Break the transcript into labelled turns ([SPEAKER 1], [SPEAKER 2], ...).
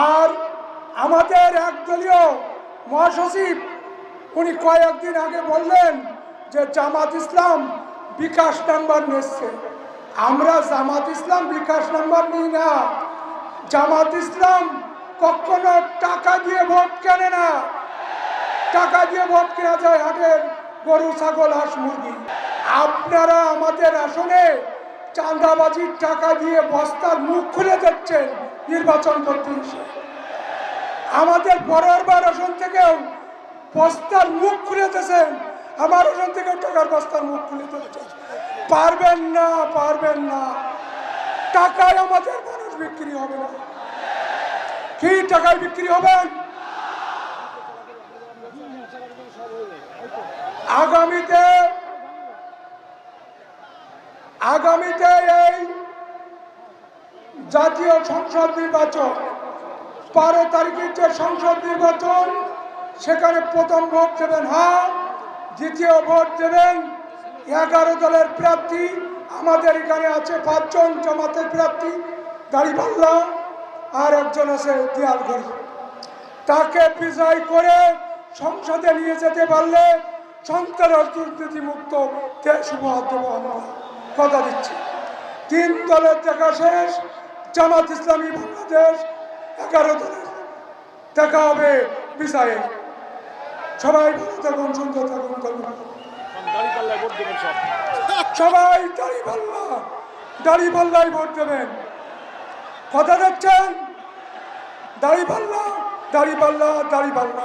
[SPEAKER 1] আর আমাদের একদলীয় মহাসচিব উনি কয়েকদিন আগে বললেন যে জামাত ইসলাম বিকাশ নাম্বার নিচ্ছে। আমরা জামাত ইসলাম বিকাশ নাম্বার নিই না। জামাত ইসলাম কখনো টাকা দিয়ে ভোট কেনে না। টাকা দিয়ে ভোট কেনা যায় হাটের গরু, ছাগল, হাঁস, মুরগি। আপনারা আমাদের আসনে চাঁদাবাজির টাকা দিয়ে বস্তার মুখ খুলে যাচ্ছেন নির্বাচন করতে এসে। আমাদের পরেরবার আসন থেকেও বস্তার মুখ খুলে দিয়েছেন, আমার আসন থেকেও টাকার বস্তার মুখ খুলে দিচ্ছেন। পারবেন না, পারবেন না। টাকায় আমাদের মানুষ বিক্রি হবে না। কি টাকায় বিক্রি হবেন? আগামীতে এই জাতীয় সংসদ নির্বাচন 12 তারিখের যে সংসদ নির্বাচন, সেখানে প্রথম ভোট দেবেন হ্যাঁ, দ্বিতীয় ভোট দেবেন 11 দলের প্রার্থী। আমাদের এখানে আছে 5 জন জামাতের প্রার্থী, দাড়িপাল্লা, আর একজন আছে দেয়ালঘড়ি। তাকে বিজয় করে সংসদে নিয়ে যেতে পারলে সন্ত্রাস দুর্নীতি মুক্ত দেশ উপহার দেবো আমরা, কথা দিচ্ছি। 3 দলের দেখা শেষ, জামাত ইসলামী বাংলাদেশ 11 দলের দেখা হবে বিজয়ে। সবাই ভালো থাকুন, সুন্দর থাকুন, সবাই দাড়িপাল্লায় ভোট দেবেন, কথা দিচ্ছেন। দাড়িপাল্লা, দাড়িপাল্লা, দাড়িপাল্লা।